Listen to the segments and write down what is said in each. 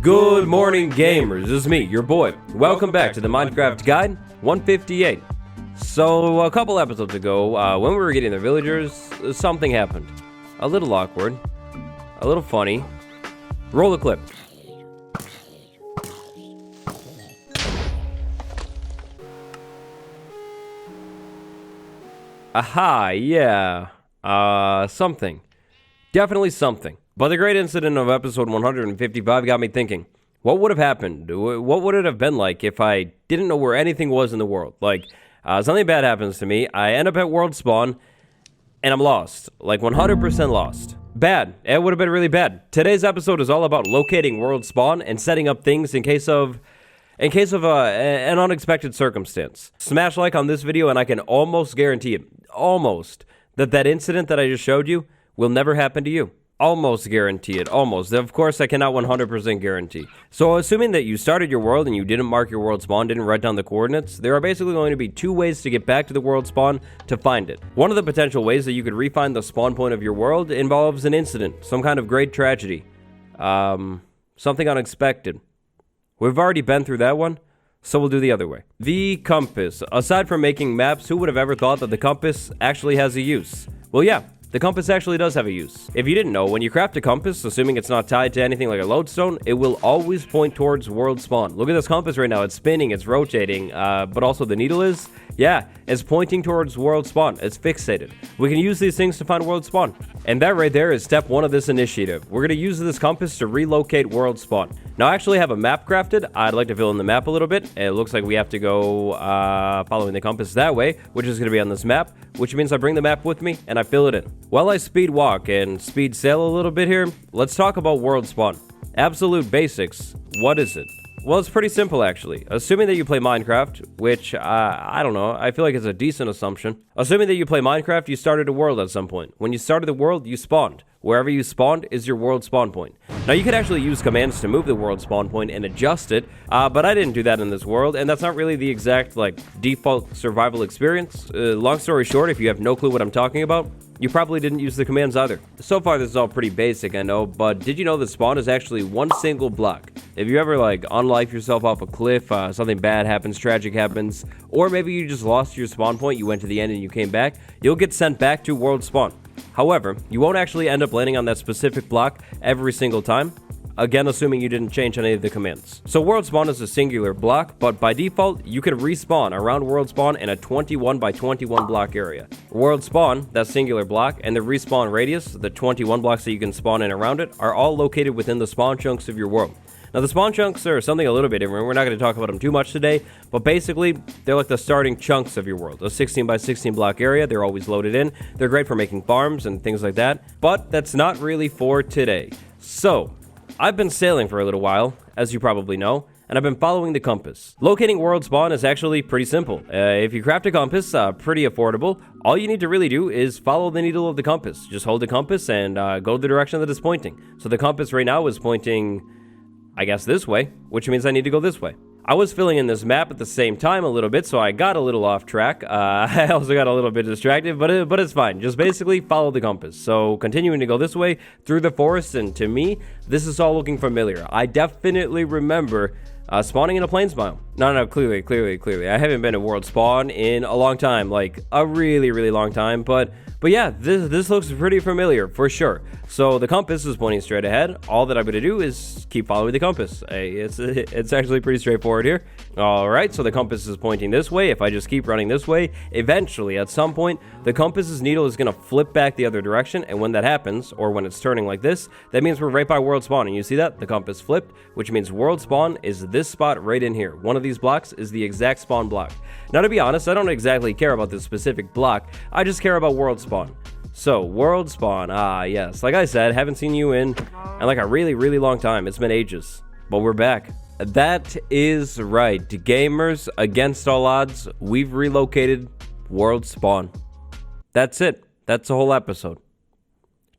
Good morning, gamers. This is me, your boy. Welcome back to the Minecraft Guide 158. So, a couple episodes ago, when we were getting the villagers, something happened. A little awkward. A little funny. Roll the clip. Aha, yeah. Something. Definitely something. But the great incident of episode 155 got me thinking, what would have happened? What would it have been like if I didn't know where anything was in the world? Like, something bad happens to me, I end up at world spawn, and I'm lost. Like, 100% lost. Bad. It would have been really bad. Today's episode is all about locating world spawn and setting up things in case of an unexpected circumstance. Smash like on this video and I can almost guarantee it, that incident that I just showed you will never happen to you. Almost guarantee it, almost. Of course, I cannot 100% guarantee. So, assuming that you started your world and you didn't mark your world spawn, didn't write down the coordinates, there are basically going to be two ways to get back to the world spawn to find it. One of the potential ways that you could refine the spawn point of your world involves an incident, some kind of great tragedy. Something unexpected. We've already been through that one, so we'll do the other way. The compass. Aside from making maps, who would have ever thought that the compass actually has a use? Well, yeah. The compass actually does have a use. If you didn't know, when you craft a compass, assuming it's not tied to anything like a lodestone, it will always point towards world spawn. Look at this compass right now. It's spinning, it's rotating, but also the needle is, it's pointing towards world spawn. It's fixated. We can use these things to find world spawn. And that right there is step one of this initiative. We're going to use this compass to relocate world spawn. Now, I actually have a map crafted. I'd like to fill in the map a little bit. It looks like we have to go following the compass that way, which is going to be on this map, which means I bring the map with me and I fill it in. While I speed walk and speed sail a little bit here, let's talk about world spawn. Absolute basics. What is it? Well, it's pretty simple, actually. Assuming that you play Minecraft, which, I don't know, I feel like it's a decent assumption. Assuming that you play Minecraft, you started a world at some point. When you started the world, you spawned. Wherever you spawned is your world spawn point. Now, you could actually use commands to move the world spawn point and adjust it, but I didn't do that in this world, and that's not really the exact, default survival experience. Long story short, if you have no clue what I'm talking about, you probably didn't use the commands either. So far, this is all pretty basic, I know, but did you know that spawn is actually one single block? If you ever, unlife yourself off a cliff, something bad happens, tragic happens, or maybe you just lost your spawn point, you went to the end and you came back, you'll get sent back to world spawn. However, you won't actually end up landing on that specific block every single time. Again, assuming you didn't change any of the commands. So world spawn is a singular block, but by default, you can respawn around world spawn in a 21 by 21 block area. World spawn, that singular block, and the respawn radius, the 21 blocks that you can spawn in around it, are all located within the spawn chunks of your world. Now, the spawn chunks are something a little bit different. We're not going to talk about them too much today, but basically, they're like the starting chunks of your world. A 16 by 16 block area, they're always loaded in. They're great for making farms and things like that, but that's not really for today. So, I've been sailing for a little while, as you probably know, and I've been following the compass. Locating world spawn is actually pretty simple. If you craft a compass, pretty affordable, all you need to really do is follow the needle of the compass. Just hold the compass and go the direction that it's pointing. So the compass right now is pointing, I guess, this way, which means I need to go this way. I was filling in this map at the same time a little bit, so I got a little off track. I also got a little bit distracted, but it's fine. Just basically follow the compass. So continuing to go this way through the forest, and to me, this is all looking familiar. I definitely remember spawning in a plains biome. No, clearly. I haven't been at world spawn in a long time, like a really, really long time, but yeah, this looks pretty familiar for sure. So the compass is pointing straight ahead. All that I'm going to do is keep following the compass. It's actually pretty straightforward here. All right, so the compass is pointing this way. If I just keep running this way, eventually, at some point, the compass's needle is going to flip back the other direction. And when that happens, or when it's turning like this, that means we're right by world spawn. And you see that? The compass flipped, which means world spawn is this spot right in here. One of these blocks is the exact spawn block. Now, to be honest, I don't exactly care about this specific block. I just care about world spawn. So, world spawn, yes. Like I said, haven't seen you in like a really, really long time. It's been ages, but we're back. That is right. Gamers, against all odds, we've relocated world spawn. That's it. That's the whole episode.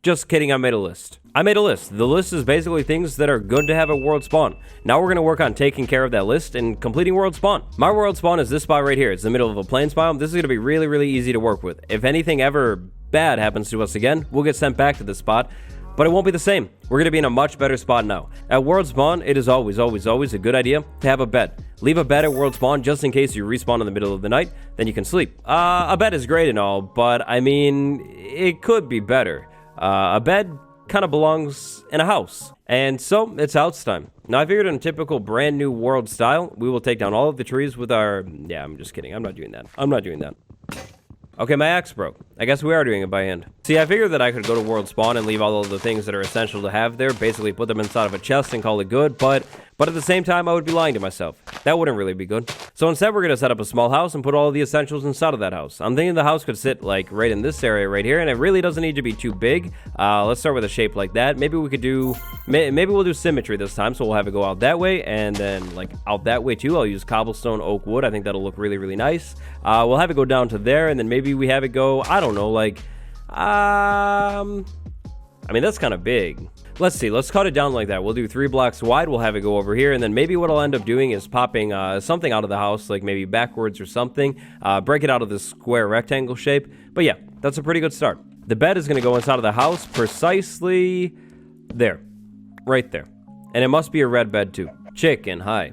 Just kidding, I made a list. The list is basically things that are good to have at world spawn. Now we're going to work on taking care of that list and completing world spawn. My world spawn is this spot right here. It's the middle of a plains biome. This is going to be really, really easy to work with. If anything ever bad happens to us again, we'll get sent back to this spot. but it won't be the same. We're going to be in a much better spot now. At world spawn, it is always a good idea to have a bed. Leave a bed at world spawn just in case you respawn in the middle of the night, then you can sleep. A bed is great and all, but I mean, it could be better. A bed kind of belongs in a house. And so, it's house time. Now, I figured in a typical brand new world style, we will take down all of the trees with our... Yeah, I'm just kidding. I'm not doing that. Okay, my axe broke. I guess we are doing it by hand. See, I figured that I could go to world spawn and leave all of the things that are essential to have there, basically put them inside of a chest and call it good, but at the same time, I would be lying to myself. That wouldn't really be good. So instead, we're going to set up a small house and put all of the essentials inside of that house. I'm thinking the house could sit, like, right in this area right here, and it really doesn't need to be too big. Let's start with a shape like that. Maybe we could do... Maybe we'll do symmetry this time, so we'll have it go out that way, and then, like, out that way, too. I'll use cobblestone, oak, wood. I think that'll look really, really nice. We'll have it go down to there, and then maybe we have it go, I don't know, like... I mean, that's kind of big. Let's see, let's cut it down like that. We'll do 3 blocks wide, we'll have it go over here, and then maybe what I'll end up doing is popping something out of the house, like maybe backwards or something, break it out of this square rectangle shape. But yeah, that's a pretty good start. The bed is going to go inside of the house precisely there, right there. And it must be a red bed too. Chicken, hi.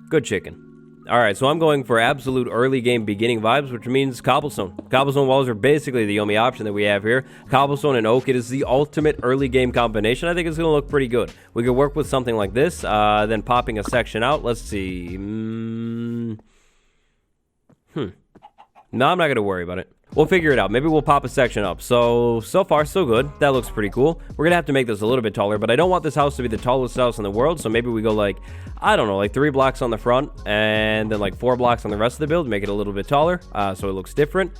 Good chicken. Alright, so I'm going for absolute early game beginning vibes, which means cobblestone. Cobblestone walls are basically the only option that we have here. Cobblestone and oak, it is the ultimate early game combination. I think it's going to look pretty good. We could work with something like this, then popping a section out. Let's see. No, I'm not going to worry about it. We'll figure it out. Maybe we'll pop a section up. So far, so good. That looks pretty cool. We're going to have to make this a little bit taller, but I don't want this house to be the tallest house in the world. So maybe we go like, I don't know, like 3 blocks on the front and then like 4 blocks on the rest of the build. Make it a little bit taller so it looks different.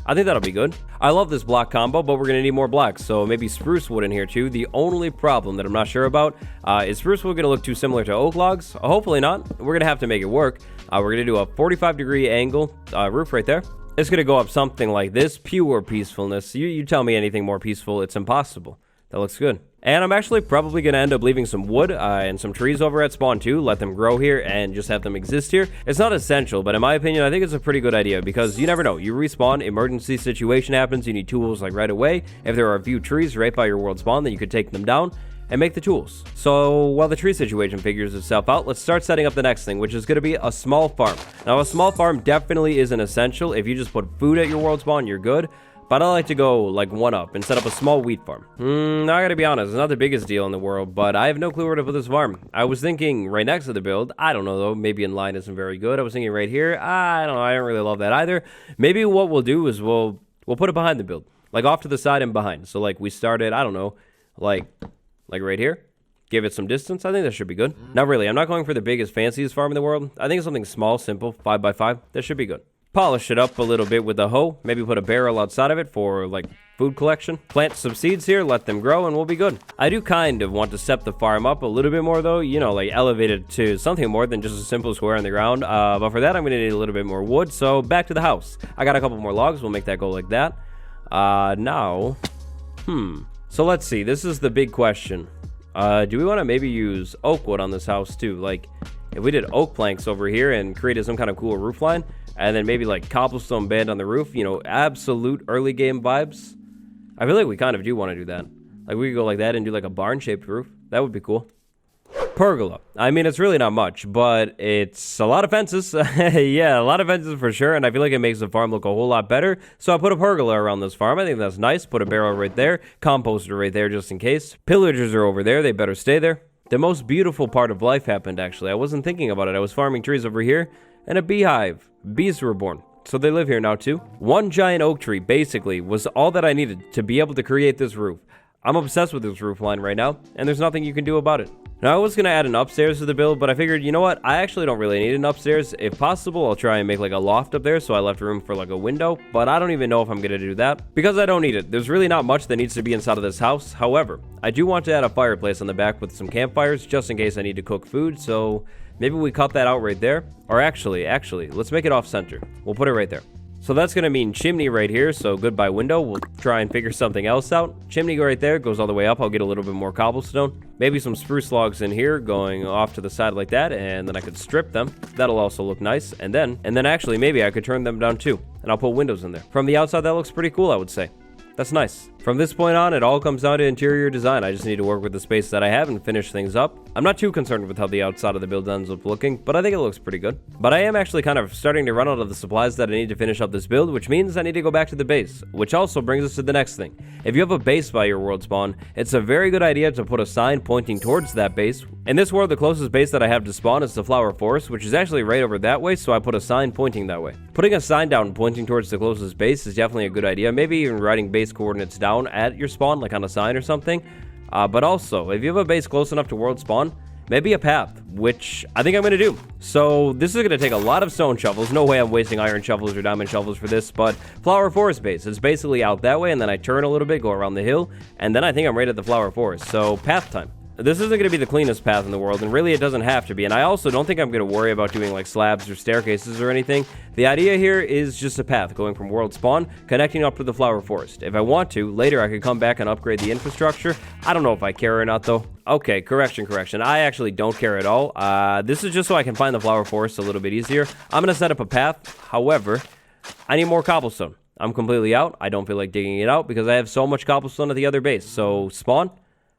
I think that'll be good. I love this block combo, but we're going to need more blocks. So maybe spruce wood in here too. The only problem that I'm not sure about is spruce wood going to look too similar to oak logs? Hopefully not. We're going to have to make it work. We're going to do a 45-degree angle roof right there. It's going to go up something like this. Pure peacefulness. You tell me anything more peaceful, it's impossible. That looks good. And I'm actually probably going to end up leaving some wood and some trees over at spawn too. Let them grow here and just have them exist here. It's not essential, but in my opinion, I think it's a pretty good idea because you never know. You respawn, emergency situation happens, you need tools like right away. If there are a few trees right by your world spawn, then you could take them down and make the tools. So while the tree situation figures itself out, let's start setting up the next thing, which is going to be a small farm. Now, a small farm definitely is an essential. If you just put food at your world spawn, you're good. But I like to go like one up and set up a small wheat farm. Now I gotta be honest, it's not the biggest deal in the world, but I have no clue where to put this farm. I was thinking right next to the build. I don't know though, maybe in line isn't very good. I was thinking right here. I don't know, I don't really love that either. Maybe what we'll do is we'll put it behind the build. Like off to the side and behind. So like we started, I don't know, like right here. Give it some distance. I think that should be good. Not really, I'm not going for the biggest, fanciest farm in the world. I think something small, simple, 5x5. That should be good. Polish it up a little bit with a hoe. Maybe put a barrel outside of it for like food collection. Plant some seeds here, let them grow, and we'll be good. I do kind of want to step the farm up a little bit more though, you know, like elevate it to something more than just a simple square on the ground. But for that, I'm gonna need a little bit more wood. So back to the house. I got a couple more logs. We'll make that go like that. So let's see. This is the big question. Do we want to maybe use oak wood on this house too? Like if we did oak planks over here and created some kind of cool roof line, and then maybe like cobblestone bed on the roof, you know, absolute early game vibes. I feel like we kind of do want to do that. Like we could go like that and do like a barn shaped roof. That would be cool. Pergola. I mean, it's really not much, but it's a lot of fences. Yeah, a lot of fences for sure. And I feel like it makes the farm look a whole lot better. So I put a pergola around this farm. I think that's nice. Put a barrel right there. Composter right there just in case. Pillagers are over there. They better stay there. The most beautiful part of life happened, actually. I wasn't thinking about it. I was farming trees over here. And a beehive. Bees were born. So they live here now too. One giant oak tree, basically, was all that I needed to be able to create this roof. I'm obsessed with this roof line right now, and there's nothing you can do about it. Now, I was going to add an upstairs to the build, but I figured, you know what? I actually don't really need an upstairs. If possible, I'll try and make like a loft up there, so I left room for like a window, but I don't even know if I'm going to do that, because I don't need it. There's really not much that needs to be inside of this house. However, I do want to add a fireplace on the back with some campfires, just in case I need to cook food, so maybe we cut that out right there. Or actually, let's make it off center. We'll put it right there. So that's going to mean chimney right here, so goodbye window. We'll try and figure something else out. Chimney right there, goes all the way up. I'll get a little bit more cobblestone. Maybe some spruce logs in here going off to the side like that, and then I could strip them. That'll also look nice. And then actually maybe I could turn them down too, and I'll put windows in there. From the outside, that looks pretty cool, I would say. That's nice. From this point on, it all comes down to interior design. I just need to work with the space that I have and finish things up. I'm not too concerned with how the outside of the build ends up looking, but I think it looks pretty good. But I am actually kind of starting to run out of the supplies that I need to finish up this build, which means I need to go back to the base, which also brings us to the next thing. If you have a base by your world spawn, it's a very good idea to put a sign pointing towards that base. In this world, the closest base that I have to spawn is the flower forest, which is actually right over that way, so I put a sign pointing that way. Putting a sign down pointing towards the closest base is definitely a good idea. Maybe even writing base coordinates down at your spawn, like on a sign or something. But also, if you have a base close enough to world spawn, maybe a path, which I think I'm going to do. So this is going to take a lot of stone shovels. No way I'm wasting iron shovels or diamond shovels for this, but flower forest base. It's basically out that way, and then I turn a little bit, go around the hill, and then I think I'm right at the flower forest. So path time. This isn't going to be the cleanest path in the world, and really it doesn't have to be. And I also don't think I'm going to worry about doing like slabs or staircases or anything. The idea here is just a path going from world spawn, connecting up to the flower forest. If I want to, later I could come back and upgrade the infrastructure. I don't know if I care or not though. Okay, correction. I actually don't care at all. This is just so I can find the flower forest a little bit easier. I'm going to set up a path. However, I need more cobblestone. I'm completely out. I don't feel like digging it out because I have so much cobblestone at the other base. So spawn,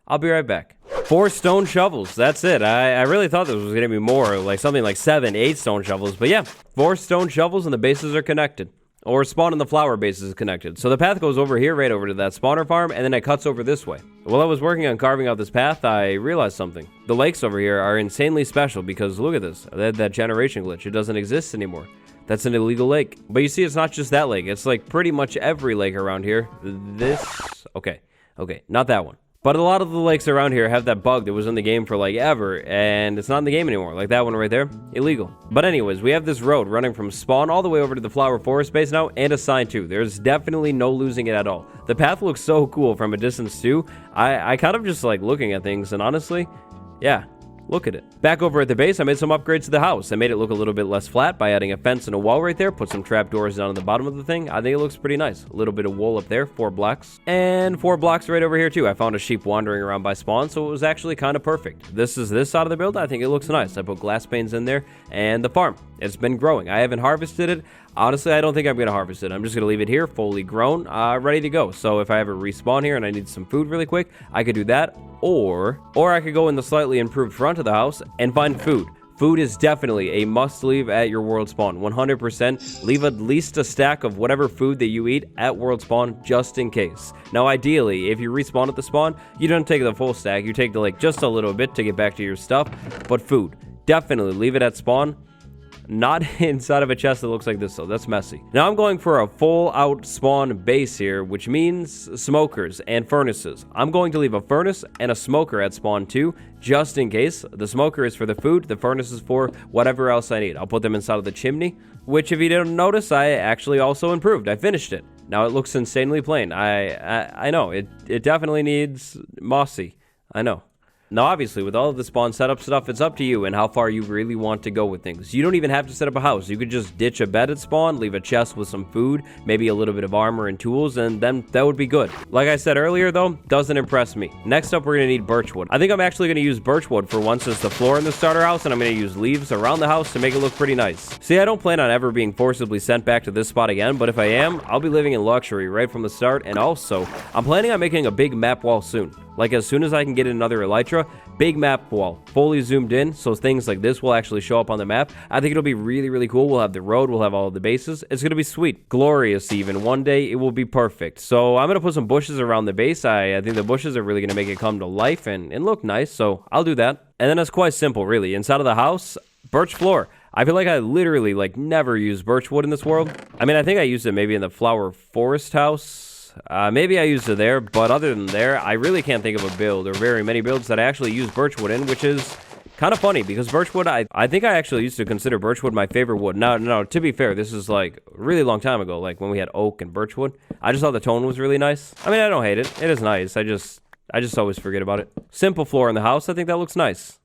I'll be right back. 4 stone shovels. That's it. I really thought this was going to be more, like something like 7, 8 stone shovels. But yeah, 4 stone shovels and the bases are connected. Or spawn and the flower base is connected. So the path goes over here, right over to that spawner farm, and then it cuts over this way. While I was working on carving out this path, I realized something. The lakes over here are insanely special because look at this. That generation glitch. It doesn't exist anymore. That's an illegal lake. But you see, it's not just that lake. It's like pretty much every lake around here. This... Okay, not that one. But a lot of the lakes around here have that bug that was in the game for like ever, and it's not in the game anymore. Like that one right there, illegal. But anyways, we have this road running from spawn all the way over to the flower forest base now, and a sign too. There's definitely no losing it at all. The path looks so cool from a distance too. I kind of just like looking at things, and honestly, yeah. Look at it. Back over at the base, I made some upgrades to the house. I made it look a little bit less flat by adding a fence and a wall right there. Put some trapdoors down at the bottom of the thing. I think it looks pretty nice. A little bit of wool up there, 4 blocks. And 4 blocks right over here too. I found a sheep wandering around by spawn, so it was actually kind of perfect. This is this side of the build. I think it looks nice. I put glass panes in there. And the farm. It's been growing. I haven't harvested it. Honestly, I don't think I'm going to harvest it. I'm just going to leave it here, fully grown, ready to go. So if I ever respawn here and I need some food really quick, I could do that. Or I could go in the slightly improved front of the house and find food. Food is definitely a must-leave at your world spawn. 100%. Leave at least a stack of whatever food that you eat at world spawn, just in case. Now, ideally, if you respawn at the spawn, you don't take the full stack. You take the like just a little bit to get back to your stuff. But food, definitely leave it at spawn. Not inside of a chest that looks like this, though. That's messy. Now I'm going for a full-out spawn base here, which means smokers and furnaces. I'm going to leave a furnace and a smoker at spawn too, just in case. The smoker is for the food, the furnace is for whatever else I need. I'll put them inside of the chimney, which if you didn't notice, I actually also improved. I finished it. Now it looks insanely plain. I know, it definitely needs mossy. I know. Now, obviously, with all of the spawn setup stuff, it's up to you and how far you really want to go with things. You don't even have to set up a house. You could just ditch a bed at spawn, leave a chest with some food, maybe a little bit of armor and tools, and then that would be good. Like I said earlier, though, doesn't impress me. Next up, we're going to need birchwood. I think I'm actually going to use birchwood for once as the floor in the starter house, and I'm going to use leaves around the house to make it look pretty nice. See, I don't plan on ever being forcibly sent back to this spot again, but if I am, I'll be living in luxury right from the start, and also, I'm planning on making a big map wall soon. Like, as soon as I can get another elytra, big map wall, fully zoomed in, so things like this will actually show up on the map. I think it'll be really, really cool. We'll have the road, we'll have all of the bases. It's going to be sweet. Glorious, even. One day, it will be perfect. So, I'm going to put some bushes around the base. I think the bushes are really going to make it come to life and look nice, so I'll do that. And then it's quite simple, really. Inside of the house, birch floor. I feel like I literally, never use birch wood in this world. I mean, I think I used it maybe in the flower forest house. Maybe I used it there, but other than there, I really can't think of a build or very many builds that I actually use birchwood in, which is kind of funny because birchwood, I think I actually used to consider birchwood my favorite wood. No, to be fair, this is like a really long time ago, like when we had oak and birchwood. I just thought the tone was really nice. I mean, I don't hate it. It is nice. I just always forget about it. Simple floor in the house. I think that looks nice.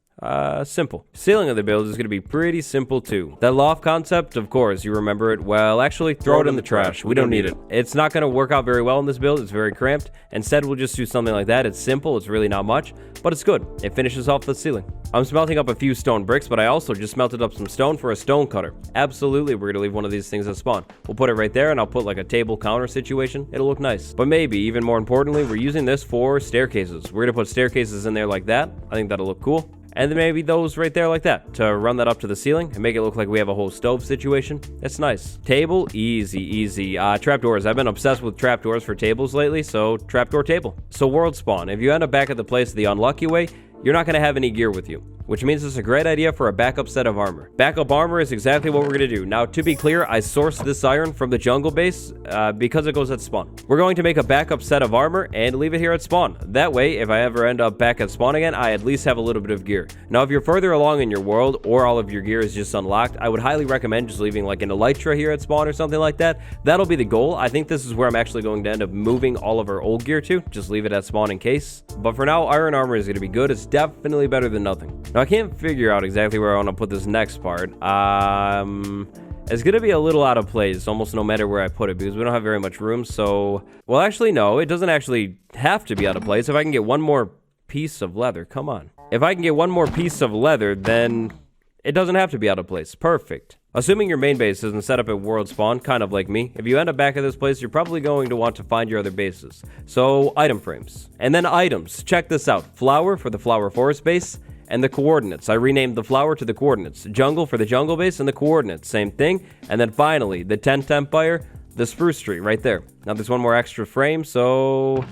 Simple. Ceiling of the build is going to be pretty simple too. That loft concept, of course, you remember it. Well, actually, throw it in the trash. We don't need it. It's not going to work out very well in this build. It's very cramped. Instead, we'll just do something like that. It's simple. It's really not much, but it's good. It finishes off the ceiling. I'm smelting up a few stone bricks, but I also just smelted up some stone for a stone cutter. Absolutely, we're going to leave one of these things at spawn. We'll put it right there, and I'll put like a table counter situation. It'll look nice. But maybe, even more importantly, we're using this for staircases. We're going to put staircases in there like that. I think that'll look cool. And then maybe those right there like that to run that up to the ceiling and make it look like we have a whole stove situation. It's nice. Table, easy. Trapdoors. I've been obsessed with trapdoors for tables lately, so trapdoor table. So world spawn. If you end up back at the place the unlucky way, you're not going to have any gear with you, which means it's a great idea for a backup set of armor. Backup armor is exactly what we're going to do. Now, to be clear, I sourced this iron from the jungle base because it goes at spawn. We're going to make a backup set of armor and leave it here at spawn. That way, if I ever end up back at spawn again, I at least have a little bit of gear. Now, if you're further along in your world or all of your gear is just unlocked, I would highly recommend just leaving like an elytra here at spawn or something like that. That'll be the goal. I think this is where I'm actually going to end up moving all of our old gear to. Just leave it at spawn in case. But for now, iron armor is going to be good. It's definitely better than nothing. Now, I can't figure out exactly where I want to put this next part. It's going to be a little out of place almost no matter where I put it because we don't have very much room. So, well, actually, no, it doesn't actually have to be out of place. If I can get one more piece of leather, come on. If I can get one more piece of leather, then it doesn't have to be out of place. Perfect. Assuming your main base isn't set up at world spawn, kind of like me, if you end up back at this place, you're probably going to want to find your other bases. So, item frames. And then items. Check this out. Flower for the flower forest base. And the coordinates. I renamed the flower to the coordinates. Jungle for the jungle base and the coordinates. Same thing. And then finally, the tent empire, the spruce tree right there. Now there's one more extra frame, so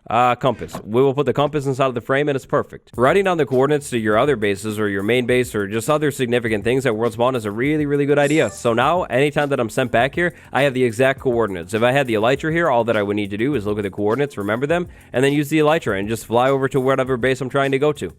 compass. We will put the compass inside of the frame and it's perfect. Writing down the coordinates to your other bases or your main base or just other significant things at world spawn is a really good idea. So now, anytime that I'm sent back here, I have the exact coordinates. If I had the elytra here, all that I would need to do is look at the coordinates, remember them, and then use the elytra and just fly over to whatever base I'm trying to go to.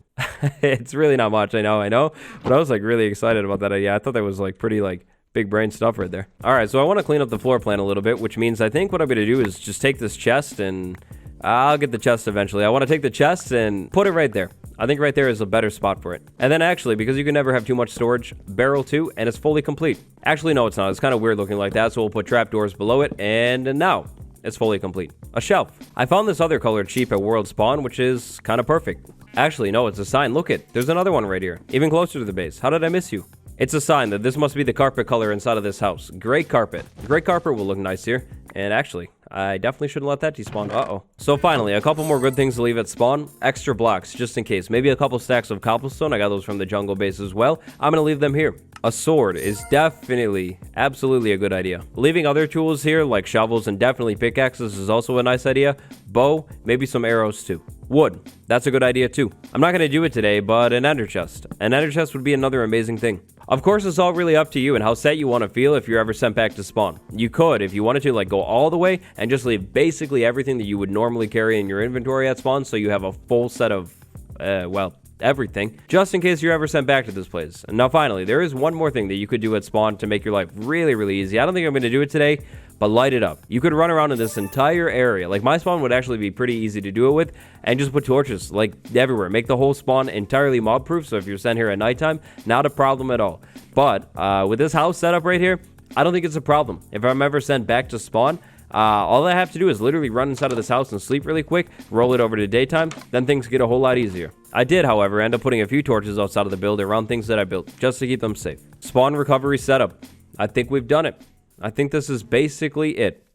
It's really not much, I know, but I was like really excited about that idea. I thought that was like pretty like big brain stuff right there. All right, so I want to clean up the floor plan a little bit, which means I think what I'm going to do is just take this chest and I'll get the chest eventually. I want to take the chest and put it right there. I think right there is a better spot for it. And then actually, because you can never have too much storage, barrel 2, and it's fully complete. Actually, no, it's not. It's kind of weird looking like that, so we'll put trapdoors below it, and now it's fully complete. A shelf. I found this other color cheap at world spawn, which is kind of perfect. Actually, no, it's a sign. Look it. There's another one right here, even closer to the base. How did I miss you? It's a sign that this must be the carpet color inside of this house. Great carpet. Great carpet will look nice here. And actually, I definitely shouldn't let that despawn. Uh-oh. So finally, a couple more good things to leave at spawn. Extra blocks, just in case. Maybe a couple stacks of cobblestone. I got those from the jungle base as well. I'm going to leave them here. A sword is definitely, absolutely a good idea. Leaving other tools here, like shovels and definitely pickaxes, is also a nice idea. Bow, maybe some arrows too. Wood, that's a good idea too. I'm not going to do it today, but an ender chest. An ender chest would be another amazing thing. Of course, it's all really up to you and how set you want to feel if you're ever sent back to spawn. You could, if you wanted to, like go all the way and just leave basically everything that you would normally carry in your inventory at spawn, so you have a full set of, well, everything, just in case you're ever sent back to this place. And now finally, there is one more thing that you could do at spawn to make your life really easy. I don't think I'm going to do it today, but light it up. You could run around in this entire area. Like, my spawn would actually be pretty easy to do it with, and just put torches, like, everywhere. Make the whole spawn entirely mob-proof, so if you're sent here at nighttime, not a problem at all. But, with this house setup right here, I don't think it's a problem. If I'm ever sent back to spawn, all I have to do is literally run inside of this house and sleep really quick, roll it over to daytime, then things get a whole lot easier. I did, however, end up putting a few torches outside of the build around things that I built, just to keep them safe. Spawn recovery setup. I think we've done it. I think this is basically it.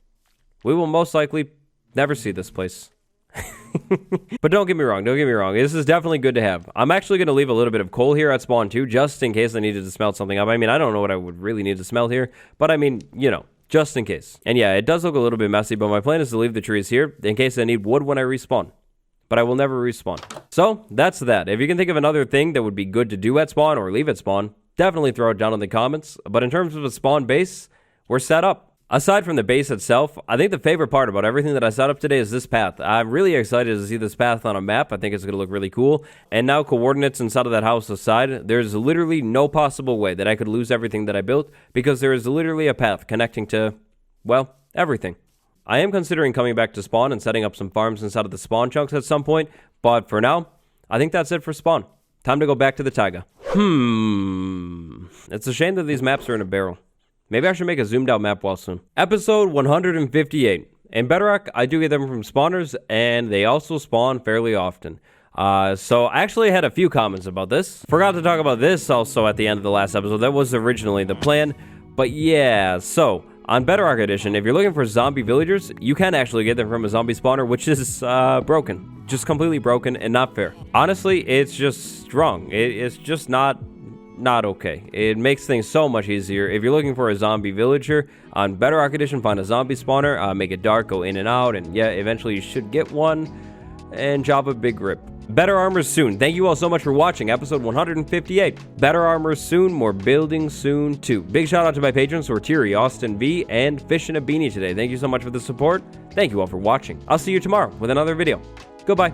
We will most likely never see this place. But don't get me wrong, this is definitely good to have. I'm actually going to leave a little bit of coal here at spawn too, just in case I needed to smelt something up. I mean, I don't know what I would really need to smelt here, but I mean, you know, just in case. And yeah, it does look a little bit messy, but my plan is to leave the trees here in case I need wood when I respawn. But I will never respawn. So, that's that. If you can think of another thing that would be good to do at spawn or leave at spawn, definitely throw it down in the comments. But in terms of a spawn base, we're set up. Aside from the base itself, I think the favorite part about everything that I set up today is this path. I'm really excited to see this path on a map. I think it's going to look really cool. And now coordinates inside of that house aside, there's literally no possible way that I could lose everything that I built because there is literally a path connecting to, well, everything. I am considering coming back to spawn and setting up some farms inside of the spawn chunks at some point, but for now, I think that's it for spawn. Time to go back to the taiga. It's a shame that these maps are in a barrel. Maybe I should make a zoomed out map well soon. Episode 158. In Bedrock, I do get them from spawners, and they also spawn fairly often. So I actually had a few comments about this. Forgot to talk about this also at the end of the last episode. That was originally the plan. But yeah, so on Bedrock Edition, if you're looking for zombie villagers, you can actually get them from a zombie spawner, which is broken. Just completely broken and not fair. Honestly, it's just wrong. It's just not okay. It makes things so much easier. If you're looking for a zombie villager on Bedrock Edition, find a zombie spawner, make it dark, go in and out, and yeah, eventually you should get one, and drop a big rip. Better armor soon. Thank you all so much for watching episode 158. Better armor soon, more building soon too. Big shout out to my patrons, Sortiri, Austin V, and Fish in a Beanie today. Thank you so much for the support. Thank you all for watching. I'll see you tomorrow with another video. Goodbye.